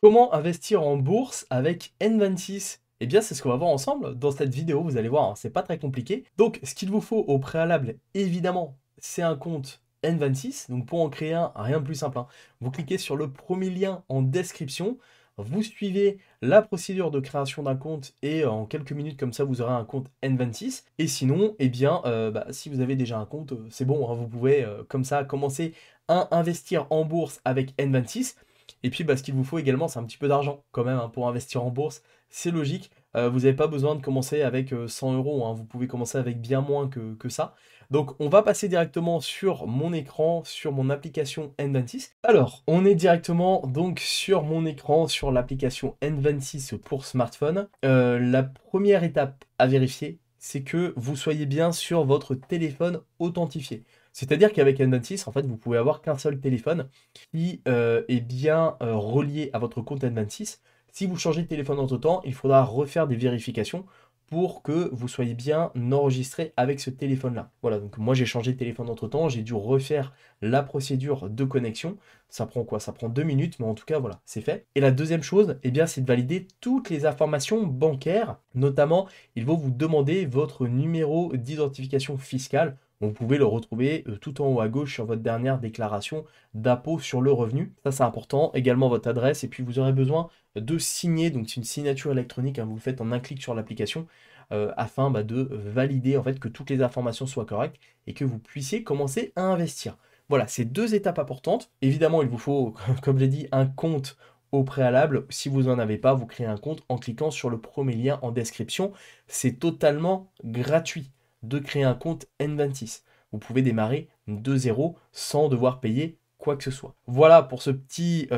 Comment investir en bourse avec N26? Eh bien, c'est ce qu'on va voir ensemble dans cette vidéo. Vous allez voir, hein, c'est pas très compliqué. Donc, ce qu'il vous faut au préalable, évidemment, c'est un compte N26. Donc, pour en créer un, rien de plus simple, hein. Vous cliquez sur le premier lien en description. Vous suivez la procédure de création d'un compte et en quelques minutes comme ça, vous aurez un compte N26. Et sinon, eh bien, si vous avez déjà un compte, c'est bon, hein, vous pouvez comme ça commencer à investir en bourse avec N26. Et puis, ce qu'il vous faut également, c'est un petit peu d'argent quand même, hein, pour investir en bourse. C'est logique. Vous n'avez pas besoin de commencer avec 100 euros, hein. Vous pouvez commencer avec bien moins que ça. Donc, on va passer directement sur mon écran, sur mon application N26. Alors, on est directement donc sur mon écran, sur l'application N26 pour smartphone. La première étape à vérifier, c'est que vous soyez bien sur votre téléphone authentifié. C'est-à-dire qu'avec N26, en fait, vous pouvez avoir qu'un seul téléphone qui est bien relié à votre compte N26. Si vous changez de téléphone entre-temps, il faudra refaire des vérifications pour que vous soyez bien enregistré avec ce téléphone-là. Voilà, donc moi j'ai changé de téléphone entre-temps, j'ai dû refaire la procédure de connexion. Ça prend quoi? Ça prend 2 minutes, mais en tout cas, voilà, c'est fait. Et la deuxième chose, eh bien, c'est de valider toutes les informations bancaires. Notamment, il va vous demander votre numéro d'identification fiscale. Vous pouvez le retrouver tout en haut à gauche sur votre dernière déclaration d'impôt sur le revenu. Ça, c'est important. Également votre adresse. Et puis, vous aurez besoin de signer. Donc, c'est une signature électronique, hein, vous le faites en un clic sur l'application afin de valider en fait que toutes les informations soient correctes et que vous puissiez commencer à investir. Voilà, c'est deux étapes importantes. Évidemment, il vous faut, comme je l'ai dit, un compte au préalable. Si vous n'en avez pas, vous créez un compte en cliquant sur le premier lien en description. C'est totalement gratuit de créer un compte N26. Vous pouvez démarrer de zéro sans devoir payer quoi que ce soit. Voilà pour ce petit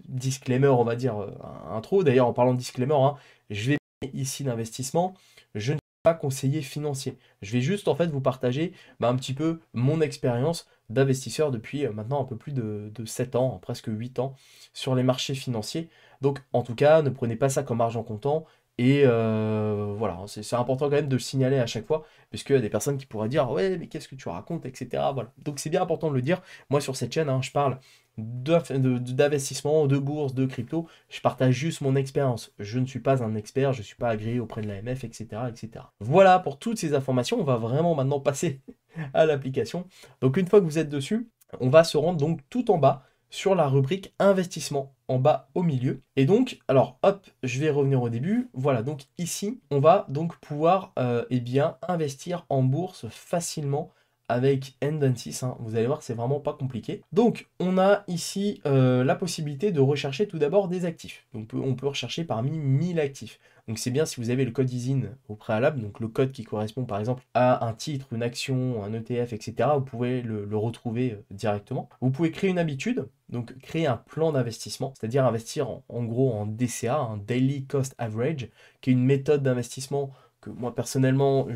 disclaimer, on va dire, intro. D'ailleurs, en parlant de disclaimer, hein, je vais ici d'investissement. Je ne suis pas conseiller financier. Je vais juste en fait vous partager un petit peu mon expérience d'investisseur depuis maintenant un peu plus de 7 ans, presque 8 ans sur les marchés financiers. Donc en tout cas, ne prenez pas ça comme argent comptant. Et voilà, c'est important quand même de le signaler à chaque fois, parce qu'il y a des personnes qui pourraient dire ouais, mais qu'est-ce que tu racontes, etc. Voilà. Donc c'est bien important de le dire. Moi sur cette chaîne, hein, je parle d'investissement, de bourse, de crypto. Je partage juste mon expérience. Je ne suis pas un expert, je ne suis pas agréé auprès de l'AMF, etc., etc. Voilà pour toutes ces informations. On va vraiment maintenant passer à l'application. Donc une fois que vous êtes dessus, on va se rendre donc tout en bas sur la rubrique investissement en bas au milieu. Et donc, alors hop, je vais revenir au début. Voilà, donc ici, on va donc pouvoir eh bien, investir en bourse facilement avec N26, hein. Vous allez voir, c'est vraiment pas compliqué. Donc, on a ici la possibilité de rechercher tout d'abord des actifs. Donc, on peut rechercher parmi 1000 actifs. Donc, c'est bien si vous avez le code ISIN au préalable, donc le code qui correspond par exemple à un titre, une action, un ETF, etc. Vous pouvez le retrouver directement. Vous pouvez créer une habitude, donc créer un plan d'investissement, c'est-à-dire investir en gros en DCA, un Daily Cost Average, qui est une méthode d'investissement que moi personnellement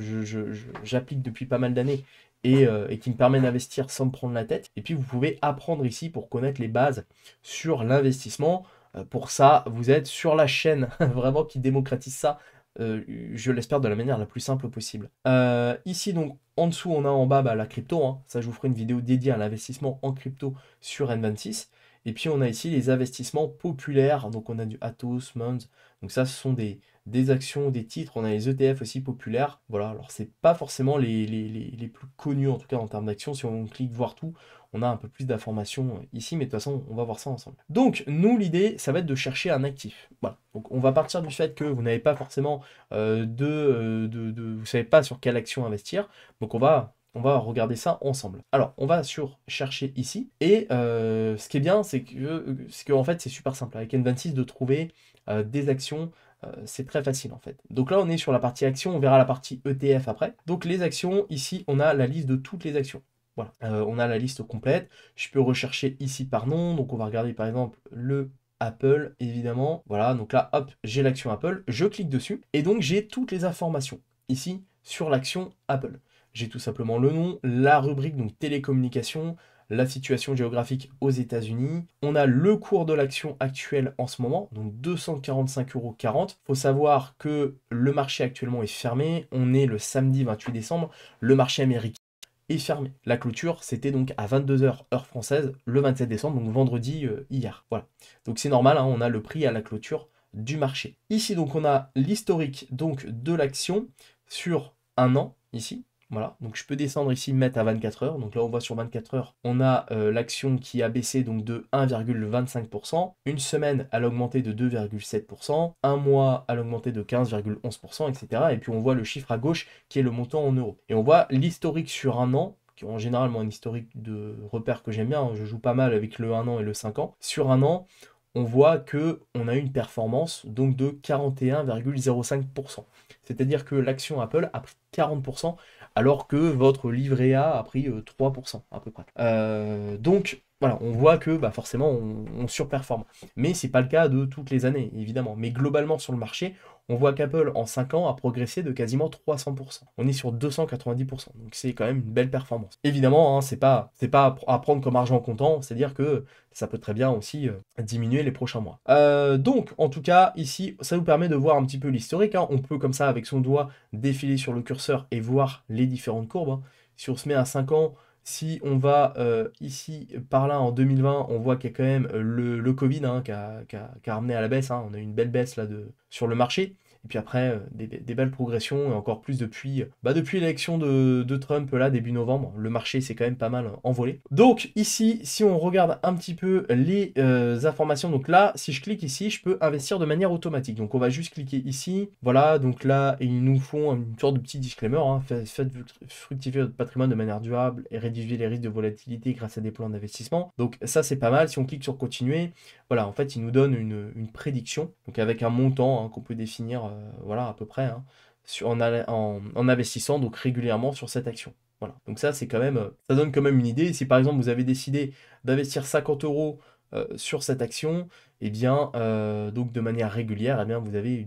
j'applique depuis pas mal d'années et qui me permet d'investir sans me prendre la tête. Et puis vous pouvez apprendre ici pour connaître les bases sur l'investissement. Pour ça, vous êtes sur la chaîne vraiment qui démocratise ça, je l'espère de la manière la plus simple possible. Ici donc en dessous on a en bas la crypto, hein. Ça je vous ferai une vidéo dédiée à l'investissement en crypto sur N26. Et puis on a ici les investissements populaires, donc on a du Atos, Mons, donc ça ce sont des actions, des titres, on a les ETF aussi populaires. Voilà, alors c'est pas forcément les plus connus en tout cas en termes d'actions. Si on clique voir tout, on a un peu plus d'informations ici, mais de toute façon on va voir ça ensemble. Donc nous l'idée ça va être de chercher un actif. Voilà, donc on va partir du fait que vous n'avez pas forcément vous savez pas sur quelle action investir, donc on va regarder ça ensemble. Alors, on va sur chercher ici. Et ce qui est bien, c'est que en fait, c'est super simple. Avec N26, de trouver des actions, c'est très facile en fait. Donc là, on est sur la partie actions, on verra la partie ETF après. Donc les actions, ici, on a la liste de toutes les actions. Voilà, on a la liste complète. Je peux rechercher ici par nom. Donc on va regarder par exemple le Apple, évidemment. Voilà, donc là, hop, j'ai l'action Apple. Je clique dessus. Et donc j'ai toutes les informations ici sur l'action Apple. J'ai tout simplement le nom, la rubrique, donc télécommunications, la situation géographique aux États-Unis. On a le cours de l'action actuelle en ce moment, donc 245,40 €. Il faut savoir que le marché actuellement est fermé. On est le samedi 28 décembre. Le marché américain est fermé. La clôture, c'était donc à 22h heure française, le 27 décembre, donc vendredi hier. Voilà. Donc c'est normal, hein, on a le prix à la clôture du marché. Ici, donc, on a l'historique donc de l'action sur un an, ici. Voilà, donc je peux descendre ici, mettre à 24 heures. Donc là, on voit sur 24 heures, on a l'action qui a baissé donc de 1,25%. Une semaine, elle a augmenté de 2,7%. Un mois, elle a augmenté de 15,11%, etc. Et puis on voit le chiffre à gauche qui est le montant en euros. Et on voit l'historique sur un an, qui est en général un historique de repères que j'aime bien. Hein. Je joue pas mal avec le 1 an et le 5 ans. Sur un an, on voit qu'on a une performance donc de 41,05%. C'est-à-dire que l'action Apple a pris 40%, alors que votre livret A a pris 3% à peu près. Donc voilà, on voit que forcément on surperforme. Mais c'est pas le cas de toutes les années, évidemment. Mais globalement sur le marché, on voit qu'Apple en 5 ans a progressé de quasiment 300%. On est sur 290%, donc c'est quand même une belle performance. Évidemment, hein, c'est pas à prendre comme argent comptant, c'est-à-dire que ça peut très bien aussi diminuer les prochains mois. Donc, en tout cas, ici, ça vous permet de voir un petit peu l'historique. Hein. On peut, comme ça, avec son doigt, défiler sur le curseur et voir les différentes courbes. Hein. Si on se met à 5 ans, si on va ici, par là, en 2020, on voit qu'il y a quand même le Covid hein, qui a ramené à la baisse. Hein. On a eu une belle baisse là, sur le marché. Et puis après, des belles progressions, et encore plus depuis l'élection de Trump, là, début novembre. Le marché s'est quand même pas mal envolé. Donc ici, si on regarde un petit peu les informations, donc là, si je clique ici, je peux investir de manière automatique. Donc on va juste cliquer ici. Voilà, donc là, ils nous font une sorte de petit disclaimer. Hein. Faites fructifier votre patrimoine de manière durable et réduisez les risques de volatilité grâce à des plans d'investissement. Donc ça, c'est pas mal. Si on clique sur continuer, voilà, en fait, ils nous donnent une prédiction, donc avec un montant hein, qu'on peut définir, voilà, à peu près, hein, en investissant donc régulièrement sur cette action. Voilà, donc ça, c'est quand même, ça donne quand même une idée. Si par exemple, vous avez décidé d'investir 50 € sur cette action, et bien, donc de manière régulière, eh bien, vous avez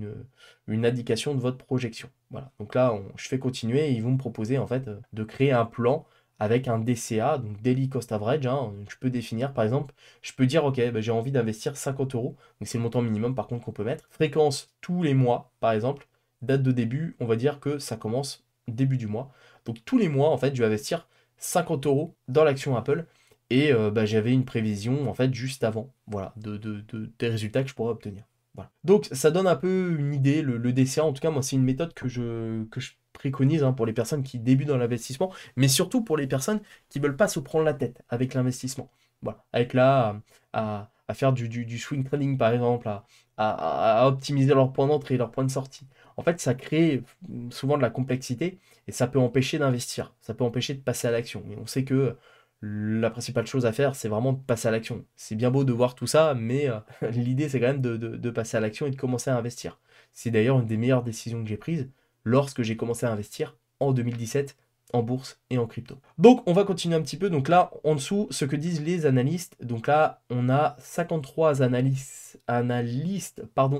une indication de votre projection. Voilà, donc là, je fais continuer et ils vont me proposer en fait de créer un plan avec un DCA, donc Daily Cost Average. Hein, je peux définir, par exemple, je peux dire, ok, j'ai envie d'investir 50 €, donc c'est le montant minimum par contre qu'on peut mettre. Fréquence tous les mois, par exemple. Date de début, on va dire que ça commence début du mois. Donc tous les mois, en fait, je vais investir 50 € dans l'action Apple. Et j'avais une prévision, en fait, juste avant, voilà, des résultats que je pourrais obtenir. Voilà. Donc ça donne un peu une idée, le DCA, en tout cas, moi, c'est une méthode que je préconise hein, pour les personnes qui débutent dans l'investissement, mais surtout pour les personnes qui ne veulent pas se prendre la tête avec l'investissement. Voilà, avec là, à faire du swing trading par exemple, à optimiser leurs points d'entrée, leurs points de sortie. En fait, ça crée souvent de la complexité et ça peut empêcher d'investir, ça peut empêcher de passer à l'action. Et on sait que la principale chose à faire, c'est vraiment de passer à l'action. C'est bien beau de voir tout ça, mais l'idée, c'est quand même de passer à l'action et de commencer à investir. C'est d'ailleurs une des meilleures décisions que j'ai prises lorsque j'ai commencé à investir en 2017 en bourse et en crypto. Donc on va continuer un petit peu. Donc là, en dessous, ce que disent les analystes. Donc là, on a 53 analystes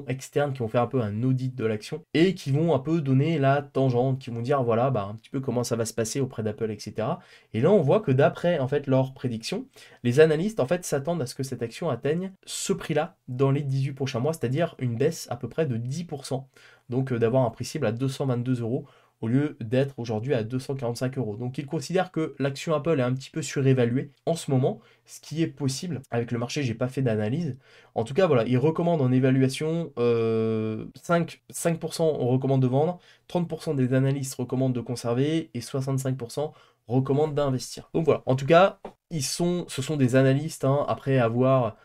externes qui vont faire un peu un audit de l'action et qui vont un peu donner la tangente, qui vont dire voilà un petit peu comment ça va se passer auprès d'Apple, etc. Et là, on voit que d'après en fait leurs prédictions, les analystes en fait s'attendent à ce que cette action atteigne ce prix-là dans les 18 prochains mois, c'est-à-dire une baisse à peu près de 10%. Donc d'avoir un prix cible à 222 € au lieu d'être aujourd'hui à 245 €. Donc ils considèrent que l'action Apple est un petit peu surévaluée en ce moment, ce qui est possible. Avec le marché, j'ai pas fait d'analyse. En tout cas, voilà, ils recommandent en évaluation 5% on recommande de vendre, 30% des analystes recommandent de conserver et 65% recommandent d'investir. Donc voilà, en tout cas, ce sont des analystes, hein, après avoir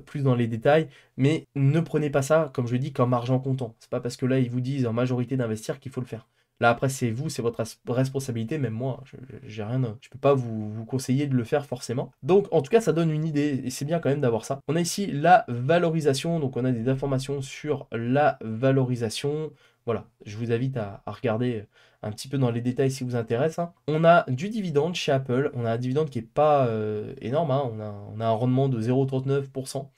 plus dans les détails, mais ne prenez pas ça, comme je dis, comme argent comptant. C'est pas parce que là, ils vous disent en majorité d'investir qu'il faut le faire. Là, après, c'est vous, c'est votre responsabilité, même moi, j'ai rien, je peux pas vous conseiller de le faire forcément. Donc, en tout cas, ça donne une idée, et c'est bien quand même d'avoir ça. On a ici la valorisation, donc on a des informations sur la valorisation. Voilà, je vous invite à regarder un petit peu dans les détails si ça vous intéresse. Hein. On a du dividende chez Apple, on a un dividende qui n'est pas énorme, hein. On a un rendement de 0,39%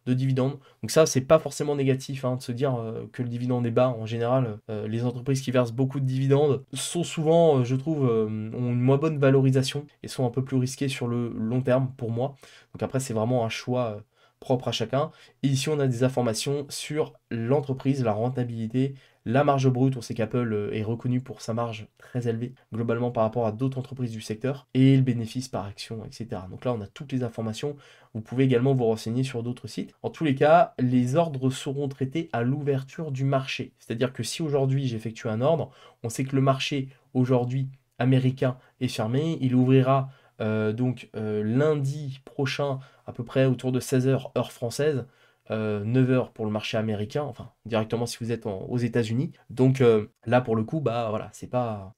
de dividendes. Donc ça, c'est pas forcément négatif hein, de se dire que le dividende est bas. En général, les entreprises qui versent beaucoup de dividendes sont souvent, je trouve, ont une moins bonne valorisation et sont un peu plus risquées sur le long terme pour moi. Donc après, c'est vraiment un choix propre à chacun. Et ici, on a des informations sur l'entreprise, la rentabilité, la marge brute. On sait qu'Apple est reconnu pour sa marge très élevée, globalement par rapport à d'autres entreprises du secteur, et le bénéfice par action, etc. Donc là, on a toutes les informations. Vous pouvez également vous renseigner sur d'autres sites. En tous les cas, les ordres seront traités à l'ouverture du marché. C'est-à-dire que si aujourd'hui j'effectue un ordre, on sait que le marché aujourd'hui américain est fermé. Il ouvrira lundi prochain, à peu près autour de 16 h heure française, 9 h pour le marché américain, enfin directement si vous êtes aux États-Unis. Donc là pour le coup, bah voilà, c'est pas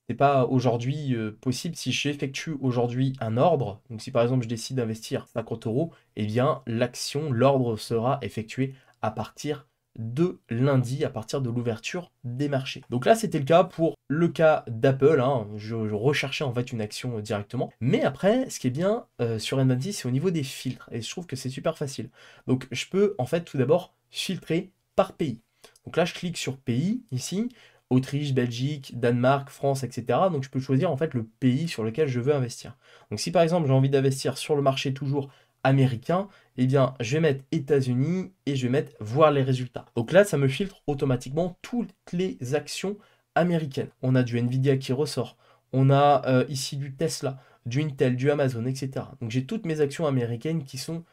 aujourd'hui possible. Si j'effectue aujourd'hui un ordre, donc si par exemple je décide d'investir 50 euros, eh bien l'ordre sera effectué à partir de lundi, à partir de l'ouverture des marchés. Donc là, c'était le cas pour le cas d'Apple, hein. Je recherchais en fait une action directement. Mais après, ce qui est bien sur N26, c'est au niveau des filtres. Et je trouve que c'est super facile. Donc je peux en fait tout d'abord filtrer par pays. Donc là, je clique sur pays ici. Autriche, Belgique, Danemark, France, etc. Donc je peux choisir en fait le pays sur lequel je veux investir. Donc si par exemple j'ai envie d'investir sur le marché toujours américain, eh bien, je vais mettre États-Unis et je vais mettre voir les résultats. Donc là, ça me filtre automatiquement toutes les actions américaines. On a du Nvidia qui ressort. On a ici du Tesla, du Intel, du Amazon, etc. Donc j'ai toutes mes actions américaines qui sont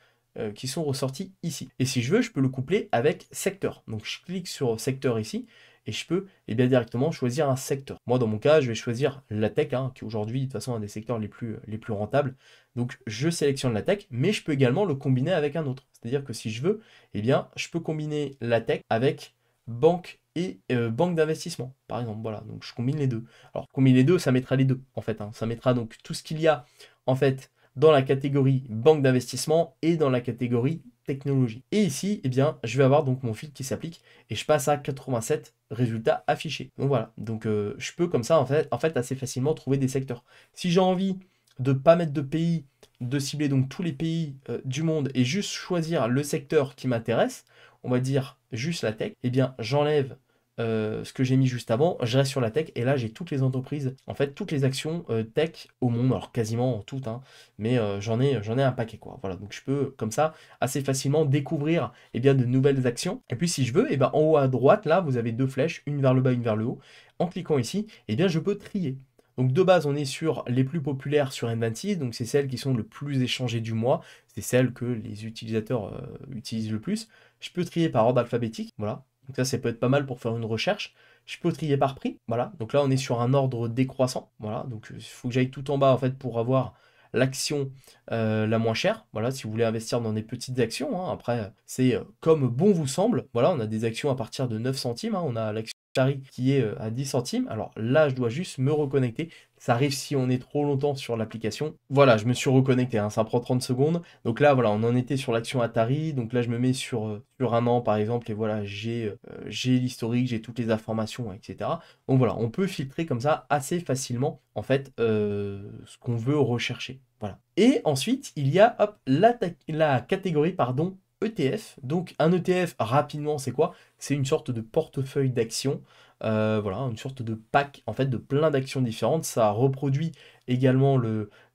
ressorties ici. Et si je veux, je peux le coupler avec secteur. Donc je clique sur secteur ici et je peux bien directement choisir un secteur. Moi, dans mon cas, je vais choisir la tech, hein, qui est aujourd'hui, de toute façon, un des secteurs les plus rentables. Donc, je sélectionne la tech, mais je peux également le combiner avec un autre. C'est-à-dire que si je veux, je peux combiner la tech avec banque et banque d'investissement, par exemple. Voilà, donc je combine les deux. Alors, combiner les deux, ça mettra les deux, en fait, hein. Ça mettra donc tout ce qu'il y a, en fait, dans la catégorie banque d'investissement et dans la catégorie technologie. Et ici, je vais avoir donc mon filtre qui s'applique et je passe à 87 résultats affichés. Donc voilà, donc je peux comme ça en fait assez facilement trouver des secteurs. Si j'ai envie de ne pas mettre de pays, de cibler donc tous les pays du monde et juste choisir le secteur qui m'intéresse, on va dire juste la tech, j'enlève ce que j'ai mis juste avant, je reste sur la tech et là j'ai toutes les entreprises, en fait toutes les actions tech au monde, alors quasiment toutes, hein, mais j'en ai un paquet quoi. Voilà, donc je peux comme ça assez facilement découvrir de nouvelles actions. Et puis si je veux, en haut à droite là vous avez deux flèches, une vers le bas, une vers le haut. En cliquant ici, je peux trier. Donc de base, on est sur les plus populaires sur N26, donc c'est celles qui sont le plus échangées du mois, c'est celles que les utilisateurs utilisent le plus. Je peux trier par ordre alphabétique, voilà. Donc ça peut être pas mal pour faire une recherche. Je peux trier par prix, voilà. Donc là, on est sur un ordre décroissant, voilà. Donc il faut que j'aille tout en bas en fait pour avoir l'action la moins chère. Voilà, si vous voulez investir dans des petites actions, hein. Après, c'est comme bon vous semble. Voilà, on a des actions à partir de 9 centimes, hein. On a l'action Chari qui est à 10 centimes. Alors là, je dois juste me reconnecter. Ça arrive si on est trop longtemps sur l'application. Voilà, je me suis reconnecté, hein, ça prend 30 secondes. Donc là, voilà, on en était sur l'action Atari. Donc là, je me mets sur un an, par exemple, et voilà, j'ai l'historique, j'ai toutes les informations, etc. Donc voilà, on peut filtrer comme ça assez facilement, en fait, ce qu'on veut rechercher. Voilà. Et ensuite, il y a, hop, la catégorie, pardon, ETF. Donc un ETF, rapidement, c'est quoi? C'est une sorte de portefeuille d'actions. Voilà, une sorte de pack en fait de plein d'actions différentes. Ça reproduit également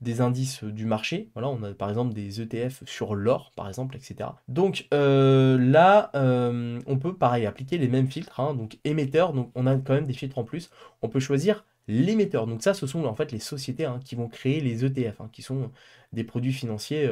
des indices du marché. Voilà, on a par exemple des ETF sur l'or, par exemple, etc. Donc là, on peut pareil appliquer les mêmes filtres, hein. Donc émetteur, donc on a quand même des filtres en plus. On peut choisir l'émetteur. Donc ça, ce sont en fait les sociétés, hein, qui vont créer les ETF, hein, qui sont des produits financiers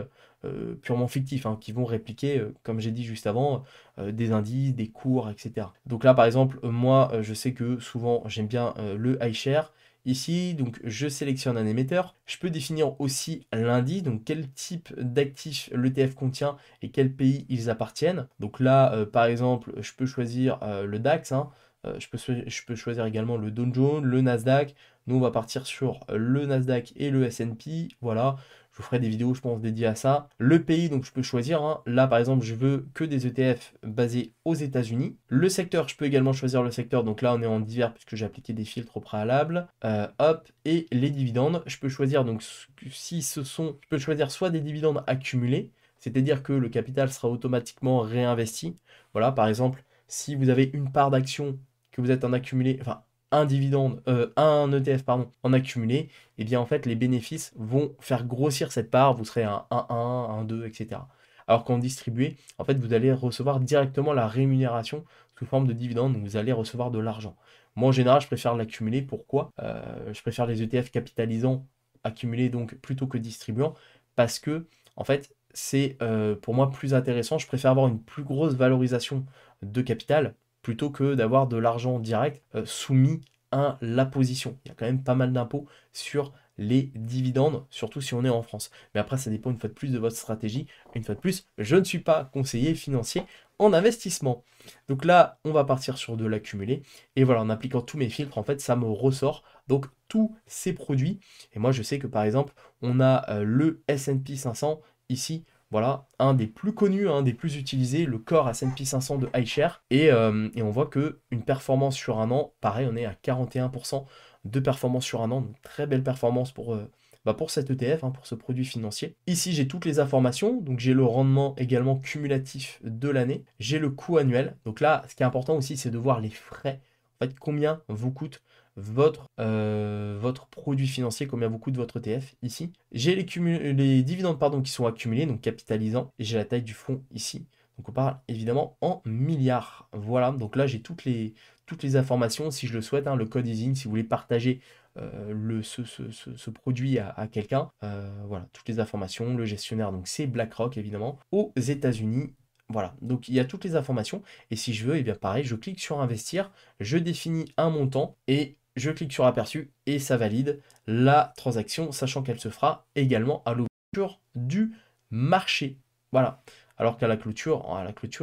purement fictifs, hein, qui vont répliquer, comme j'ai dit juste avant, des indices, des cours, etc. Donc là, par exemple, moi, je sais que souvent, j'aime bien le iShare. Ici, donc, je sélectionne un émetteur. Je peux définir aussi l'indice, donc quel type d'actifs l'ETF contient et quel pays ils appartiennent. Donc là, par exemple, je peux choisir le DAX, hein. Je peux choisir également le Dow Jones, le Nasdaq. Nous, on va partir sur le Nasdaq et le S&P. Voilà. Je vous ferai des vidéos, je pense, dédiées à ça. Le pays, donc je peux choisir, hein. Là, par exemple, je veux que des ETF basés aux États-Unis. Le secteur, je peux également choisir le secteur. Donc là, on est en divers puisque j'ai appliqué des filtres au préalable. Hop, et les dividendes, je peux choisir donc je peux choisir soit des dividendes accumulés, c'est-à-dire que le capital sera automatiquement réinvesti. Voilà, par exemple, si vous avez une part d'action que vous êtes en accumulé, enfin un dividende, un ETF pardon, en accumulé, en fait les bénéfices vont faire grossir cette part, vous serez un 1, un 2, etc. alors qu'en distribué, en fait, vous allez recevoir directement la rémunération sous forme de dividendes, donc vous allez recevoir de l'argent. Moi, en général, je préfère l'accumuler. Pourquoi? Je préfère les ETF capitalisants accumulés donc plutôt que distribuants parce que, en fait, c'est pour moi plus intéressant. Je préfère avoir une plus grosse valorisation de capital plutôt que d'avoir de l'argent direct soumis à l'imposition. Il y a quand même pas mal d'impôts sur les dividendes, surtout si on est en France. Mais après, ça dépend une fois de plus de votre stratégie. Une fois de plus, je ne suis pas conseiller financier en investissement. Donc là, on va partir sur de l'accumulé. Et voilà, en appliquant tous mes filtres, en fait, ça me ressort donc tous ces produits. Et moi, je sais que par exemple, on a le S&P 500 ici. Voilà, un des plus connus, un des plus utilisés, le Core S&P 500 de iShares. Et on voit qu'une performance sur un an, pareil, on est à 41% de performance sur un an. Donc très belle performance pour cet ETF, hein, pour ce produit financier. Ici, j'ai toutes les informations. Donc j'ai le rendement également cumulatif de l'année. J'ai le coût annuel. Donc là, ce qui est important aussi, c'est de voir les frais. En fait, combien vous coûte votre produit financier, combien vous coûte votre ETF ici. J'ai les dividendes pardon, qui sont accumulés, donc capitalisants, et j'ai la taille du fonds ici. Donc on parle évidemment en milliards. Voilà, donc là j'ai toutes les informations, si je le souhaite, hein, le code EASY, si vous voulez partager ce produit à quelqu'un. Voilà, toutes les informations, le gestionnaire, donc c'est BlackRock évidemment, aux États-Unis. Voilà, donc il y a toutes les informations. Et si je veux, et bien pareil, je clique sur investir, je définis un montant et je clique sur aperçu et ça valide la transaction, sachant qu'elle se fera également à l'ouverture du marché. Voilà. Alors qu'à la clôture,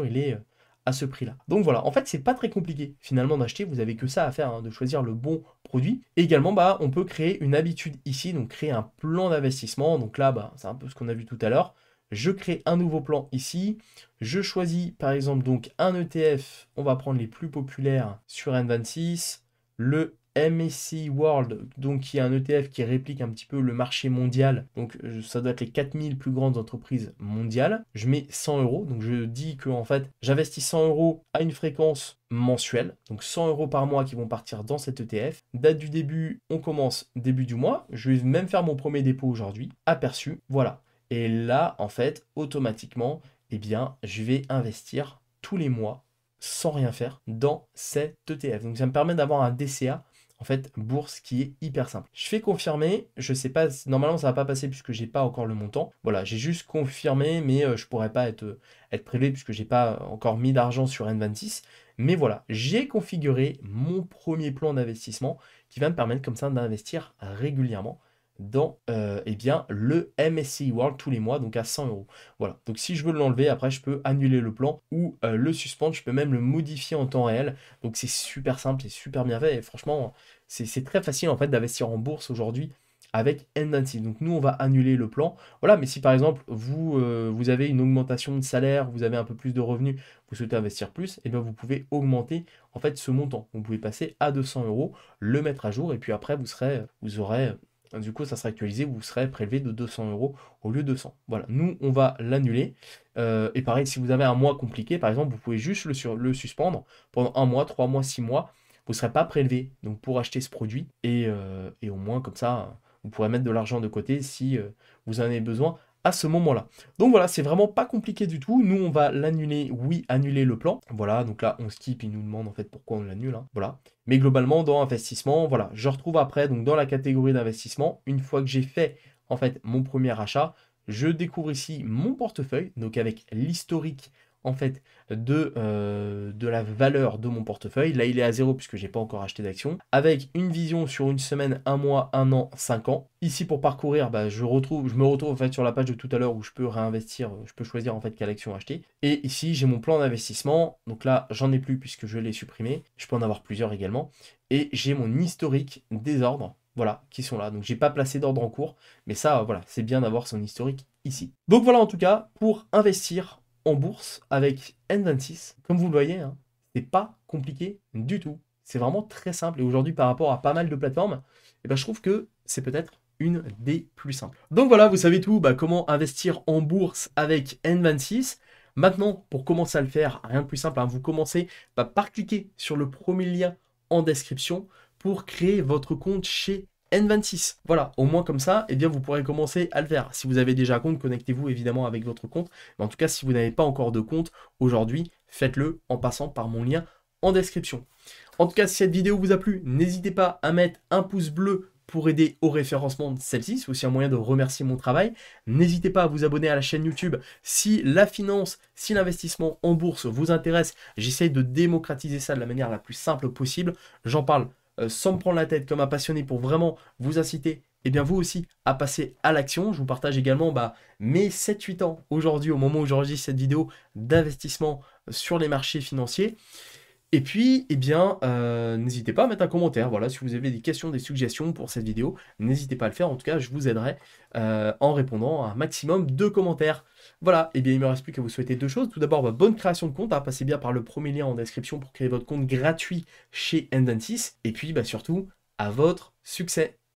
il est à ce prix-là. Donc voilà, en fait, c'est pas très compliqué finalement d'acheter. Vous avez que ça à faire, hein, de choisir le bon produit. Et également, on peut créer une habitude ici, donc créer un plan d'investissement. Donc là, c'est un peu ce qu'on a vu tout à l'heure. Je crée un nouveau plan ici. Je choisis par exemple donc un ETF. On va prendre les plus populaires sur N26. Le MSCI World, donc qui est un ETF qui réplique un petit peu le marché mondial. Donc ça doit être les 4000 plus grandes entreprises mondiales. Je mets 100 euros. Donc je dis que en fait, j'investis 100 euros à une fréquence mensuelle. Donc 100 euros par mois qui vont partir dans cet ETF. Date du début, on commence début du mois. Je vais même faire mon premier dépôt aujourd'hui. Aperçu, voilà. Et là, en fait, automatiquement, eh bien, je vais investir tous les mois sans rien faire dans cet ETF. Donc ça me permet d'avoir un DCA en fait bourse qui est hyper simple. Je fais confirmer, je sais pas, normalement ça va pas passer puisque j'ai pas encore le montant. Voilà, j'ai juste confirmé, mais je pourrais pas être prélevé puisque j'ai pas encore mis d'argent sur N26. Mais voilà, j'ai configuré mon premier plan d'investissement qui va me permettre comme ça d'investir régulièrement dans eh bien, le MSCI World tous les mois, donc à 100 euros. Voilà, donc si je veux l'enlever, après je peux annuler le plan ou le suspendre, je peux même le modifier en temps réel. Donc c'est super simple, c'est super bien fait et franchement, c'est très facile en fait d'investir en bourse aujourd'hui avec N26. Donc nous, on va annuler le plan. Voilà, mais si par exemple, vous avez une augmentation de salaire, vous avez un peu plus de revenus, vous souhaitez investir plus, et bien vous pouvez augmenter en fait ce montant. Vous pouvez passer à 200 euros, le mettre à jour, et puis après, vous aurez du coup, ça sera actualisé, vous serez prélevé de 200 euros au lieu de 100. Voilà, nous, on va l'annuler. Et pareil, si vous avez un mois compliqué, par exemple, vous pouvez juste le suspendre pendant 1 mois, 3 mois, 6 mois. Vous ne serez pas prélevé donc, pour acheter ce produit. Et au moins, comme ça, vous pourrez mettre de l'argent de côté si vous en avez besoin à ce moment-là. Donc voilà, c'est vraiment pas compliqué du tout. Nous, on va l'annuler, oui, annuler le plan. Voilà, donc là, on skip, il nous demande en fait pourquoi on l'annule. Hein. Voilà. Mais globalement, dans investissement, voilà, je retrouve après, donc dans la catégorie d'investissement, une fois que j'ai fait en fait mon premier achat, je découvre ici mon portefeuille, donc avec l'historique en fait de la valeur de mon portefeuille. Là, il est à 0 puisque j'ai pas encore acheté d'action. Avec une vision sur une semaine, un mois, un an, 5 ans. Ici, pour parcourir, je me retrouve en fait sur la page de tout à l'heure où je peux réinvestir, je peux choisir en fait quelle action acheter. Et ici, j'ai mon plan d'investissement. Donc là, j'en ai plus puisque je l'ai supprimé. Je peux en avoir plusieurs également. Et j'ai mon historique des ordres. Voilà, qui sont là. Donc, j'ai pas placé d'ordre en cours. Mais ça, voilà, c'est bien d'avoir son historique ici. Donc voilà, en tout cas, pour investir en bourse avec N26, comme vous le voyez, hein, c'est pas compliqué du tout. C'est vraiment très simple. Et aujourd'hui, par rapport à pas mal de plateformes, je trouve que c'est peut-être une des plus simples. Donc voilà, vous savez tout, comment investir en bourse avec N26. Maintenant, pour commencer à le faire, rien de plus simple, hein, vous commencez par cliquer sur le premier lien en description pour créer votre compte chez N26. Voilà, au moins comme ça, eh bien vous pourrez commencer à le faire. Si vous avez déjà un compte, connectez-vous évidemment avec votre compte. Mais en tout cas, si vous n'avez pas encore de compte aujourd'hui, faites-le en passant par mon lien en description. En tout cas, si cette vidéo vous a plu, n'hésitez pas à mettre un pouce bleu pour aider au référencement de celle-ci. C'est aussi un moyen de remercier mon travail. N'hésitez pas à vous abonner à la chaîne YouTube si la finance, si l'investissement en bourse vous intéresse. J'essaye de démocratiser ça de la manière la plus simple possible. J'en parle sans me prendre la tête comme un passionné pour vraiment vous inciter, et bien vous aussi, à passer à l'action. Je vous partage également mes 7-8 ans aujourd'hui, au moment où j'enregistre cette vidéo, d'investissement sur les marchés financiers. Et puis, n'hésitez pas à mettre un commentaire. Voilà, si vous avez des questions, des suggestions pour cette vidéo, n'hésitez pas à le faire. En tout cas, je vous aiderai en répondant à un maximum de commentaires. Voilà, et bien il ne me reste plus qu'à vous souhaiter deux choses. Tout d'abord, bonne création de compte. Passez bien par le premier lien en description pour créer votre compte gratuit chez N26. Et puis, surtout, à votre succès.